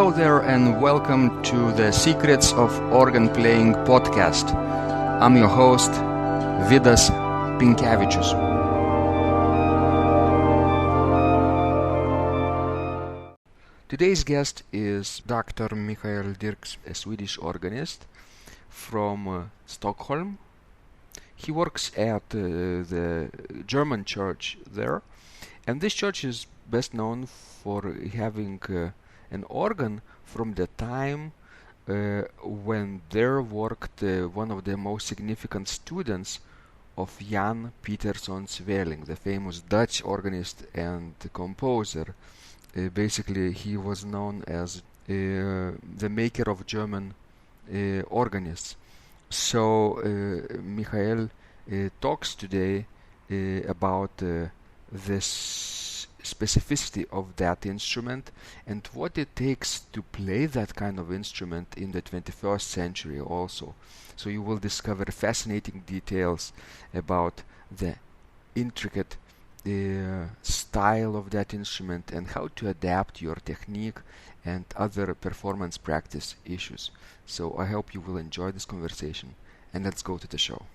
Hello there and welcome to the Secrets of Organ Playing podcast. I'm your host, Vidas Pinkevičius. Today's guest is Dr. Dierks, a Swedish organist from Stockholm. He works at the German church there, and this church is best known for having an organ from the time when there worked one of the most significant students of Jan Pieterszoon Sweelinck, the famous Dutch organist and composer. Basically, he was known as the maker of German organists. So, Michael talks today about this specificity of that instrument and what it takes to play that kind of instrument in the 21st century also. So you will discover fascinating details about the intricate style of that instrument and how to adapt your technique and other performance practice issues. So I hope you will enjoy this conversation, and let's go to the show.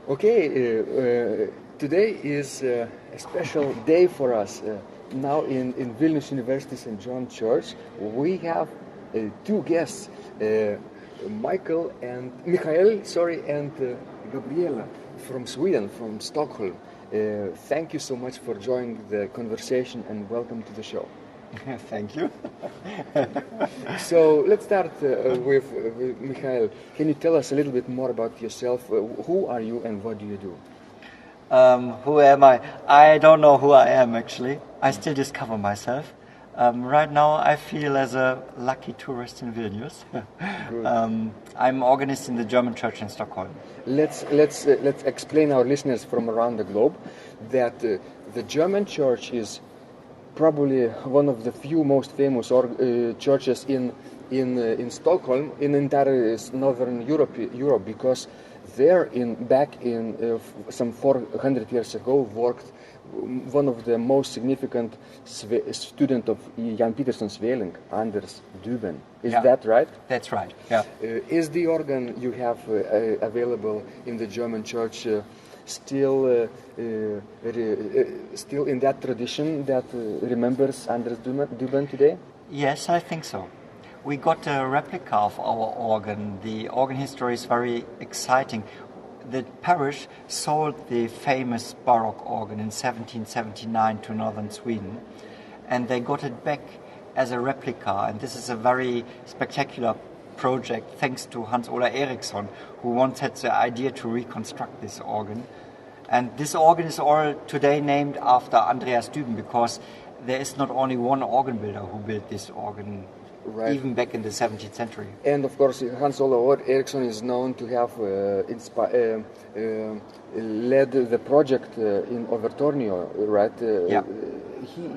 Okay, today is a special day for us. Now in Vilnius University St. John Church, we have two guests, Michael and Gabriela from Sweden, from Stockholm. Thank you so much for joining the conversation and welcome to the show. Thank you. So let's start with Michael. Can you tell us a little bit more about yourself? Who are you and what do you do? Who am I? I don't know who I am actually. I still discover myself. Right now I feel as a lucky tourist in Vilnius. I'm organist in the German church in Stockholm. Let's explain our listeners from around the globe that the German church is probably one of the few most famous churches in Stockholm, in entire northern Europe, because there back in some 400 years ago worked one of the most significant student of Jan Pieterszoon Sweelinck, Andreas Duben. Is that right? That's right. Yeah. Is the organ you have available in the German church still in that tradition that remembers Andreas Duben today? Yes, I think so. We got a replica of our organ. The organ history is very exciting. The parish sold the famous Baroque organ in 1779 to northern Sweden, and they got it back as a replica. And this is a very spectacular project thanks to Hans-Ola Eriksson, who once had the idea to reconstruct this organ. And this organ is all today named after Andreas Duben, because there is not only one organ builder who built this organ, right, even back in the 17th century. And of course, Hans-Ola Eriksson is known to have led the project in Overtornio, right? Yeah. He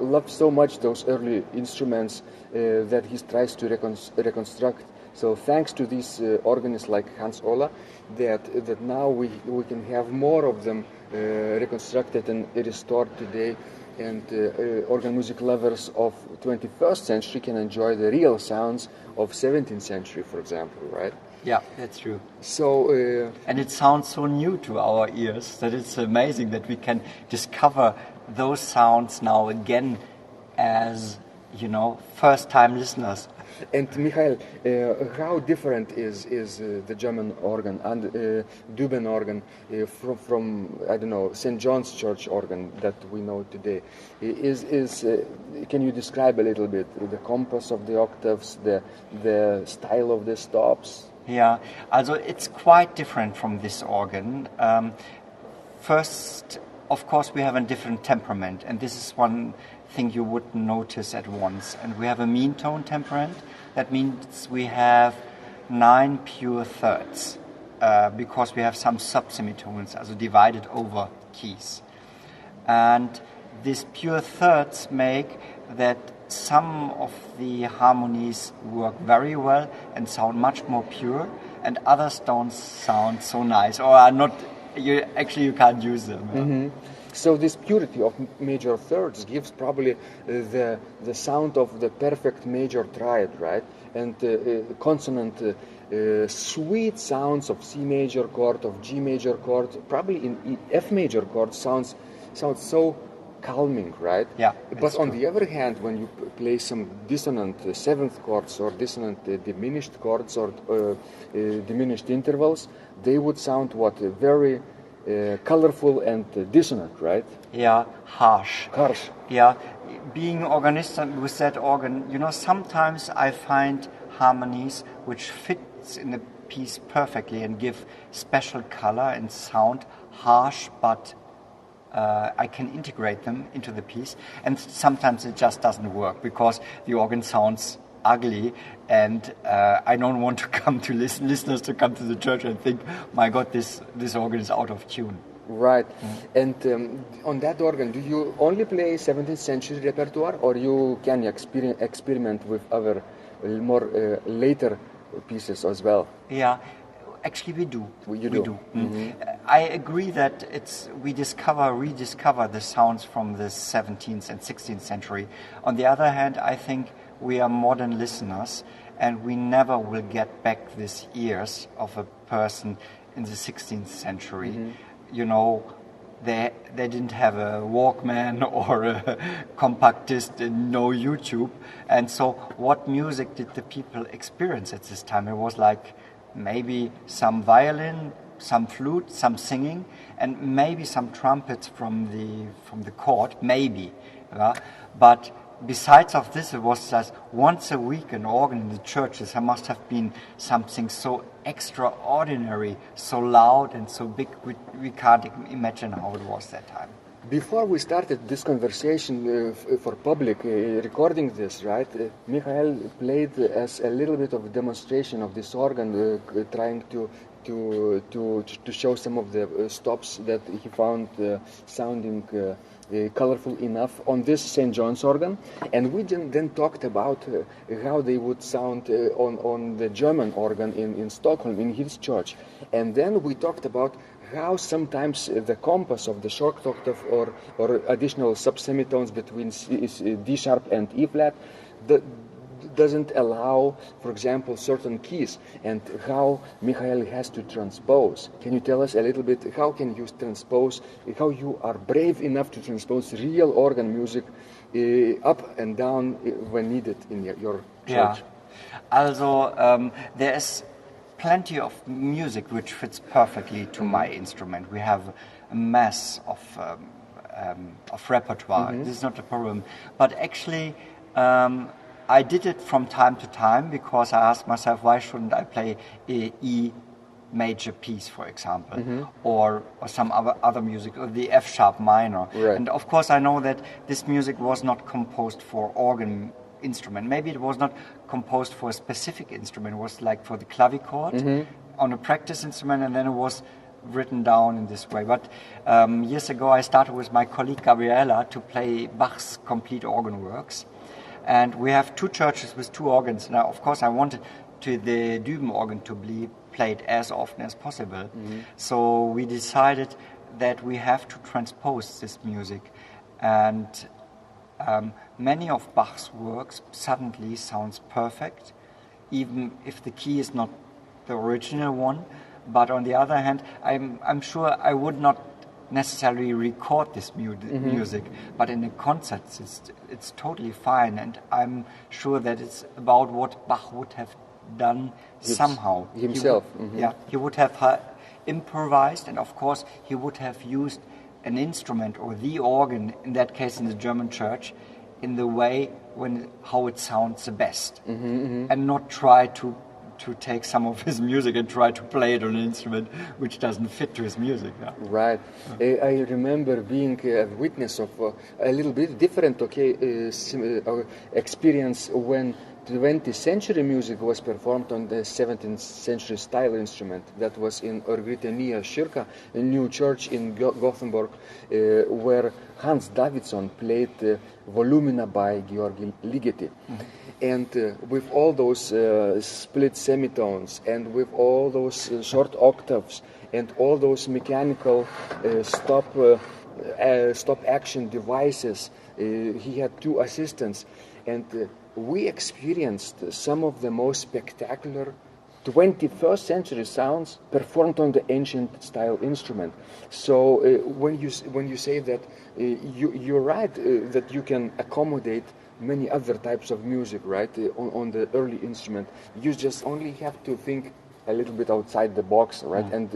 loved so much those early instruments that he tries to reconstruct. So thanks to these organists like Hans-Ola, that now we can have more of them reconstructed and restored today, and organ music lovers of 21st century can enjoy the real sounds of 17th century, for example, right? Yeah, that's true. So and it sounds so new to our ears that it's amazing that we can discover those sounds now again as, first-time listeners. And Michael, how different is the German organ and Duben organ from I don't know, St. John's Church organ that we know today? Can you describe a little bit the compass of the octaves, the style of the stops? Yeah, also it's quite different from this organ. First, of course, we have a different temperament, and this is one thing you would notice at once. And we have a mean tone temperament. That means we have 9 pure thirds, because we have some subsemitones, also divided over keys. And these pure thirds make that some of the harmonies work very well and sound much more pure, and others don't sound so nice or are not. You can't use them. Mm-hmm. So this purity of major thirds gives probably the sound of the perfect major triad, right? And consonant sweet sounds of C major chord, of G major chord, probably in F major chord sounds so calming, right? Yeah. But on the other hand, when you play some dissonant seventh chords or dissonant diminished chords or diminished intervals, they would sound very colorful and dissonant, right? Yeah, harsh. Harsh. Yeah, being organist with that organ, sometimes I find harmonies which fits in the piece perfectly and give special color and sound, harsh, but I can integrate them into the piece. And sometimes it just doesn't work because the organ sounds ugly, and I don't want to come to listeners to come to the church and think, my God, this organ is out of tune. Right. And on that organ, do you only play 17th century repertoire, or you can experiment with other more later pieces as well? Yeah, actually we do. You do. Mm-hmm. I agree that we rediscover the sounds from the 17th and 16th century. On the other hand, I think we are modern listeners, and we never will get back these ears of a person in the 16th century. Mm-hmm. They didn't have a Walkman or a compact disc, no YouTube. And so what music did the people experience at this time? It was like maybe some violin, some flute, some singing, and maybe some trumpets from the court, maybe. But besides of this, it was just once a week an organ in the churches. There must have been something so extraordinary, so loud and so big, we can't imagine how it was that time. Before we started this conversation for public, recording this, right, Michael played as a little bit of a demonstration of this organ, trying to show some of the stops that he found sounding colorful enough on this St. John's organ, and we then talked about how they would sound on the German organ in Stockholm in his church, and then we talked about how sometimes the compass of the short octave or additional subsemitones between D sharp and E flat doesn't allow, for example, certain keys, and how Michael has to transpose. Can you tell us a little bit how can you transpose, how you are brave enough to transpose real organ music up and down when needed in your church? Yeah. Also, there is plenty of music which fits perfectly to my instrument. We have a mass of repertoire. This is not a problem. But actually, I did it from time to time because I asked myself, why shouldn't I play a E major piece, for example, or some other music, or the F sharp minor. Right. And of course I know that this music was not composed for organ instrument. Maybe it was not composed for a specific instrument. It was like for the clavichord on a practice instrument, and then it was written down in this way. But years ago I started with my colleague Gabriela to play Bach's complete organ works. And we have two churches with two organs. Now, of course, I wanted the Duben organ to be played as often as possible. So we decided that we have to transpose this music. And many of Bach's works suddenly sounds perfect, even if the key is not the original one. But on the other hand, I'm sure I would not necessarily record this music, but in the concerts it's totally fine, and I'm sure that it's about what Bach would have done somehow himself. He would have improvised, and of course he would have used an instrument or the organ, in that case in the German church, in the way how it sounds the best, and not try to take some of his music and try to play it on an instrument which doesn't fit to his music. Yeah. Right. I remember being a witness of a little bit different experience when 20th century music was performed on the 17th century style instrument. That was in Örgryte Nya Kyrka, a new church in Gothenburg, where Hans Davidsson played Volumina by Georgi Ligeti. And with all those split semitones, and with all those short octaves, and all those mechanical stop stop-action devices. He had 2 assistants, and we experienced some of the most spectacular 21st century sounds performed on the ancient style instrument. So when you say that you're right that you can accommodate many other types of music, right, on the early instrument. You just only have to think a little bit outside the box, right, and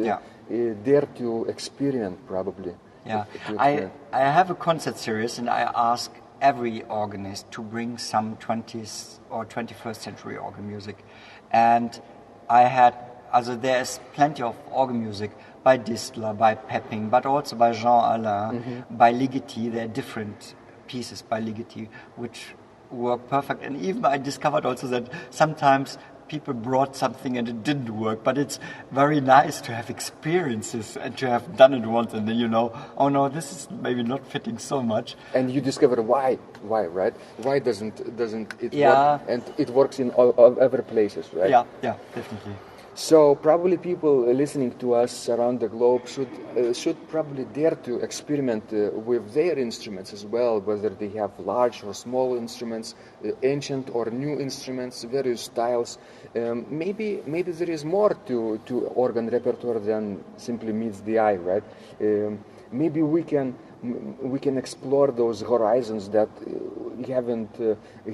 dare to experiment, probably. Yeah, I have a concert series, and I ask every organist to bring some 20th or 21st century organ music, and there's plenty of organ music by Distler, by Pepping, but also by Jean Alain, by Ligeti. There are different pieces by Ligeti which work perfect, and even I discovered also that sometimes people brought something and it didn't work, but it's very nice to have experiences and to have done it once, and then you know, oh no, this is maybe not fitting so much. And you discover why, right? Why doesn't it work? And it works in all other places, right? Yeah, definitely. So probably people listening to us around the globe should probably dare to experiment with their instruments as well, whether they have large or small instruments, ancient or new instruments, various styles. Maybe there is more to organ repertoire than simply meets the eye, right? Maybe we can explore those horizons that we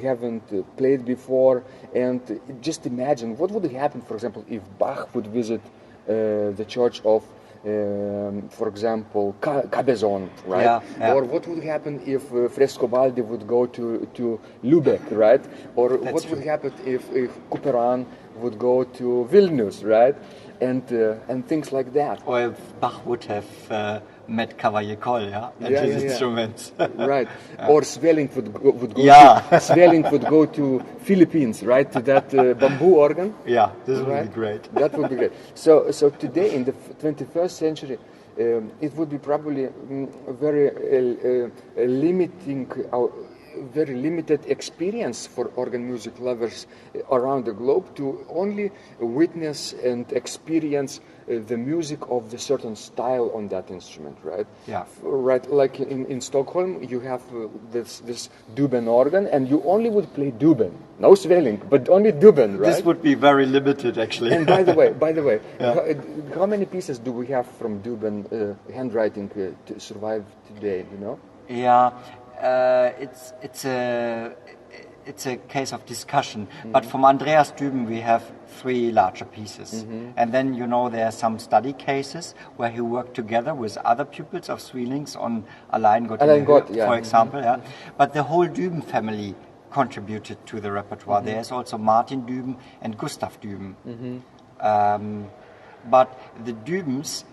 haven't played before, and just imagine what would happen, for example, if Bach would visit the church of, for example, Cabezon, right? Yeah. Or what would happen if Frescobaldi would go to Lübeck, right? Or what would happen if Couperin would go to Vilnius, right? And things like that. Or if Bach would have met Cavaillé-Coll, and his instruments. Right. Or Sweelinck would go. Sweelinck would go to Philippines, right? To that bamboo organ. Yeah, this would be great. That would be great. So today in the 21st century, it would be probably very very limited experience for organ music lovers around the globe to only witness and experience the music of the certain style on that instrument, right? Yeah. Right, like in Stockholm, you have this Duben organ, and you only would play Duben, no Sweelinck, but only Duben, right? This would be very limited, actually. And by the way, how many pieces do we have from Duben handwriting to survive today? Do you know? Yeah. It's a case of discussion. But from Andreas Duben we have 3 larger pieces. And then, there are some study cases where he worked together with other pupils of Sweelinck's on Alleingott, for example. Yeah. But the whole Duben family contributed to the repertoire. There's also Martin Duben and Gustav Duben. But the Dubens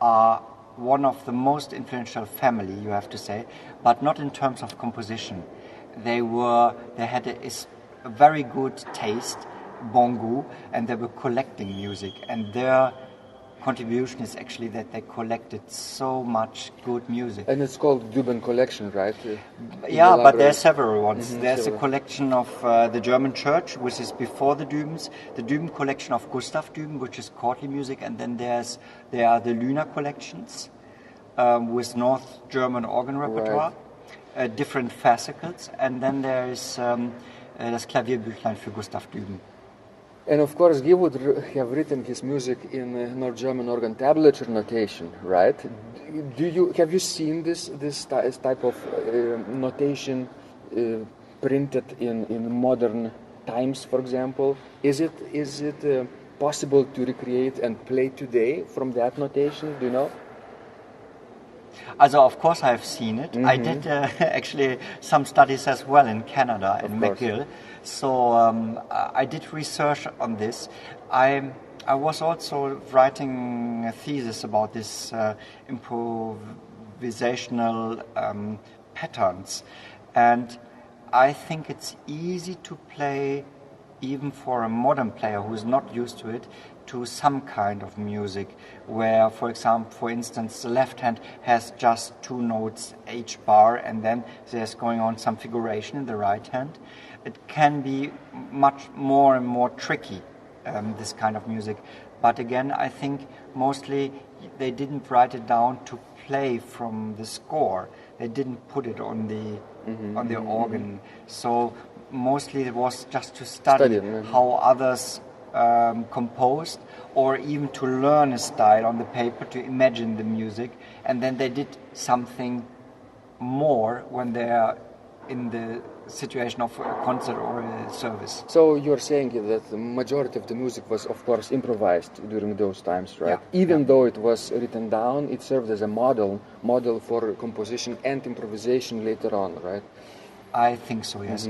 are one of the most influential family, you have to say, but not in terms of composition. They had a very good taste, bon goût, and they were collecting music. And their contribution is actually that they collected so much good music. And it's called Duben collection, right? Yeah, but there are several ones. There's a collection of the German church, which is before the Dubens, the Duben collection of Gustav Duben, which is courtly music, and then there are the Lüner collections with North German organ repertoire, different fascicles, and then there is das Klavierbüchlein für Gustav Duben. And of course, he would have written his music in North German organ tablature notation, right? Have you seen this type of notation printed in modern times, for example? Is it possible to recreate and play today from that notation? Do you know? Also, of course, I've seen it. I did actually some studies as well in Canada, in McGill. So I did research on this. I was also writing a thesis about this improvisational patterns. And I think it's easy to play, even for a modern player who is not used to it, to some kind of music where, for instance, the left hand has just 2 notes H bar, and then there's going on some figuration in the right hand. It can be much more and more tricky, this kind of music. But again, I think mostly they didn't write it down to play from the score. They didn't put it on the organ. So mostly it was just to study how others composed, or even to learn a style on the paper, to imagine the music, and then they did something more when they are in the situation of a concert or a service. So you're saying that the majority of the music was, of course, improvised during those times, right? Yeah. Even though it was written down, it served as a model for composition and improvisation later on, right? I think so, yes.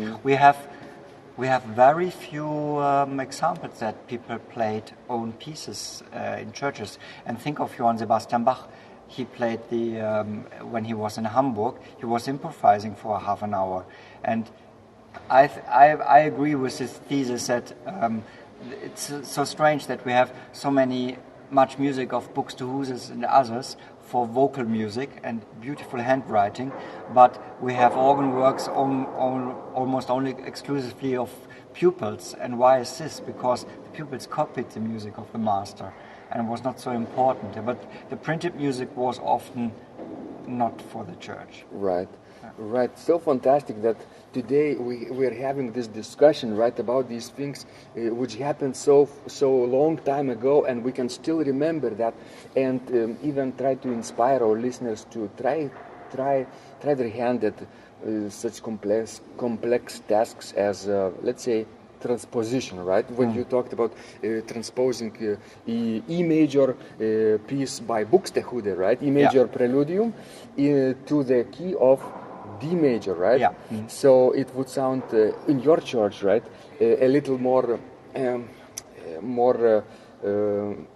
We have very few examples that people played own pieces in churches. And think of Johann Sebastian Bach. He played when he was in Hamburg, he was improvising for half an hour. And I agree with his thesis that it's so strange that we have so much music of Buxtehuses and others for vocal music and beautiful handwriting, but we have organ works almost only exclusively of pupils. And why is this? Because the pupils copied the music of the master, and it was not so important. But the printed music was often not for the church. Right. Right. So fantastic that today we're having this discussion, right, about these things which happened so long time ago, and we can still remember that, and even try to inspire our listeners to try their hand at such complex tasks as, let's say, transposition, right? When you talked about transposing E major piece by Buxtehude, right? E major preludium to the key of D major, right? Yeah. So it would sound in your church, right, a little more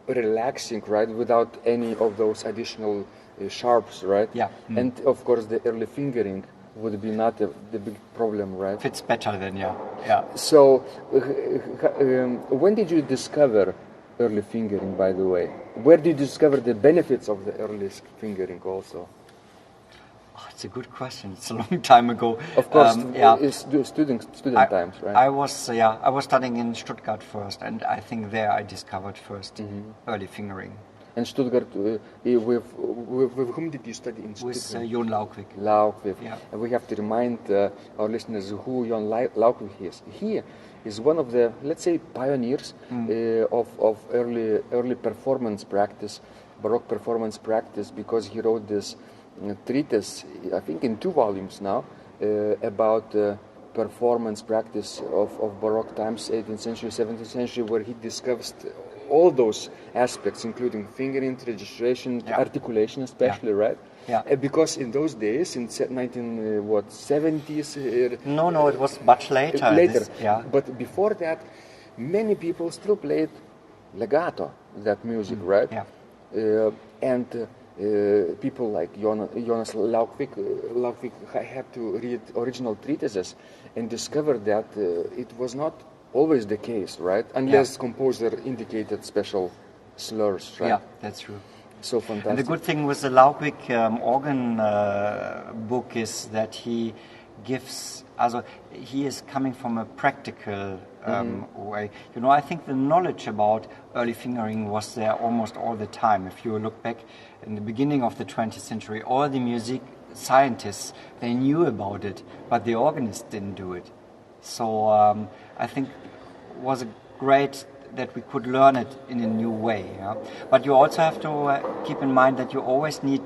relaxing, right, without any of those additional sharps, right? Yeah. And of course, the early fingering would be not the big problem, right? Fits better then, yeah. So, when did you discover early fingering, by the way? Where did you discover the benefits of the early fingering also? It's a good question. It's a long time ago. Of course, it's student times, right? I was studying in Stuttgart first, and I think there I discovered first early fingering. And Stuttgart, with whom did you study in Stuttgart? With Jon Laukvik. Laukvik. Yeah. And we have to remind our listeners who Jon Laukvik is. He is one of the, let's say, pioneers of early performance practice, Baroque performance practice, because he wrote this treatise, I think in 2 volumes now, about performance practice of Baroque times, 18th century, 17th century, where he discussed all those aspects, including fingering, registration, articulation especially, right? Yeah. Because in those days, in 1970s... No, it was much later. Later, but before that, many people still played legato, that music, right? Yeah. And people like Jonas Laukvik had to read original treatises and discover that it was not always the case, right? Unless composer indicated special slurs, right? Yeah, that's true. So fantastic. And the good thing with the Laukvik organ book is that he gives, he is coming from a practical way. You know, I think the knowledge about early fingering was there almost all the time. If you look back in the beginning of the 20th century, all the music scientists, they knew about it, but the organists didn't do it. So I think it was great that we could learn it in a new way. Yeah? But you also have to keep in mind that you always need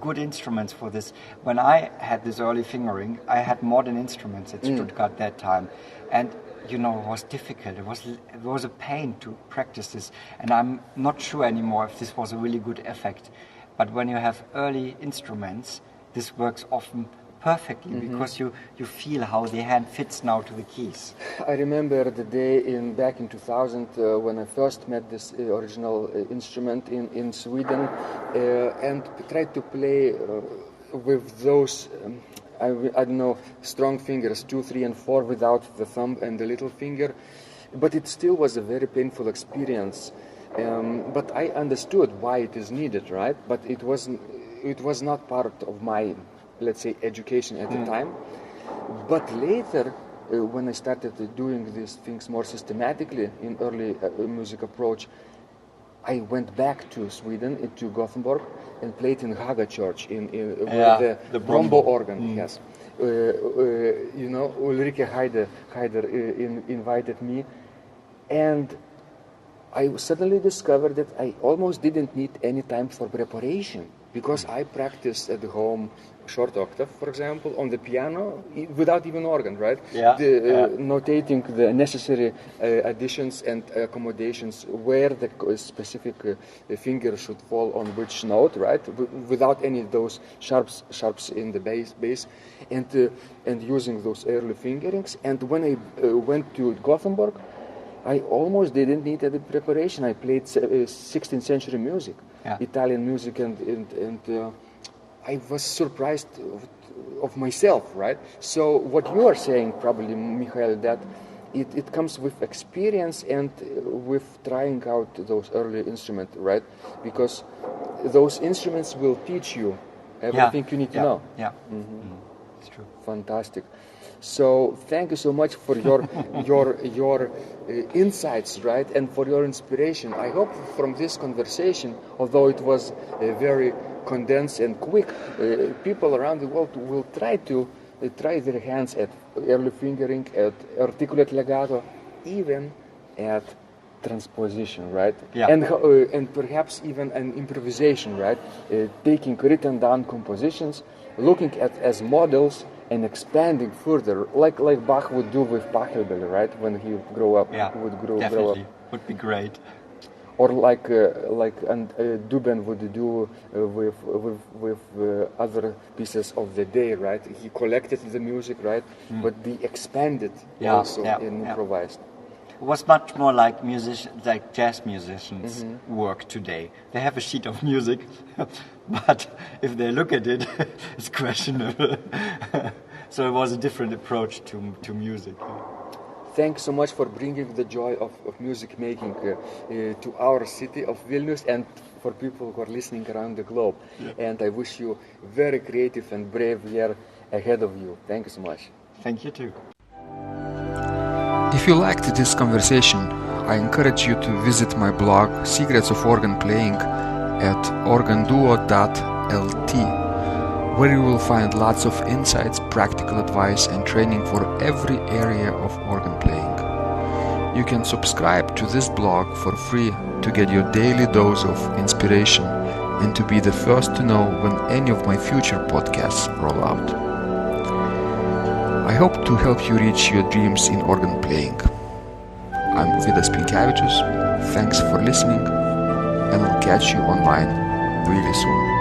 good instruments for this. When I had this early fingering, I had modern instruments at Stuttgart that time. And, you know, it was difficult. It was a pain to practice this. And I'm not sure anymore if this was a really good effect. But when you have early instruments, this works often perfectly because you feel how the hand fits now to the keys. I remember the day back in 2000 when I first met this original instrument in Sweden and tried to play with those I don't know, strong fingers, 2, 3 and 4 without the thumb and the little finger, but it still was a very painful experience. But I understood why it is needed, right? But it was not part of my, let's say, education at the time. But later, when I started doing these things more systematically in early music approach, I went back to Sweden, to Gothenburg, and played in Haga Church where the Brombo organ. Yes, Ulrike Heider invited me, and I suddenly discovered that I almost didn't need any time for preparation, because I practiced at home short octave, for example, on the piano without even organ, right? Notating the necessary additions and accommodations where the specific finger should fall on which note, right? Without any of those sharps in the bass, and using those early fingerings. And when I went to Gothenburg, I almost didn't need any preparation. I played 16th century music, Italian music, and I was surprised of myself, right? So what you are saying, probably, Michael, that it comes with experience and with trying out those early instruments, right? Because those instruments will teach you everything you need to know. Yeah, it's true. Fantastic. So thank you so much for your insights, right, and for your inspiration. I hope from this conversation, although it was very condensed and quick, people around the world will try their hands at early fingering, at articulate legato, even at transposition, right? Yeah. And perhaps even an improvisation, right? Taking written down compositions, looking at as models, and expanding further, like Bach would do with Pachelbel, right? When he grow up, would grow up. Would be great. Or like Duben would do with other pieces of the day, right? He collected the music, right? But he expanded also and improvised. It was much more like jazz musicians work today. They have a sheet of music, but if they look at it, it's questionable. So it was a different approach to music. Thanks so much for bringing the joy of music making to our city of Vilnius and for people who are listening around the globe. Yeah. And I wish you very creative and brave year ahead of you. Thank you so much. Thank you too. If you liked this conversation, I encourage you to visit my blog Secrets of Organ Playing at organduo.lt, where you will find lots of insights, practical advice, and training for every area of organ playing. You can subscribe to this blog for free to get your daily dose of inspiration and to be the first to know when any of my future podcasts roll out. I hope to help you reach your dreams in organ playing. I'm Vidas Pinkevičius. Thanks for listening, and I'll catch you online really soon.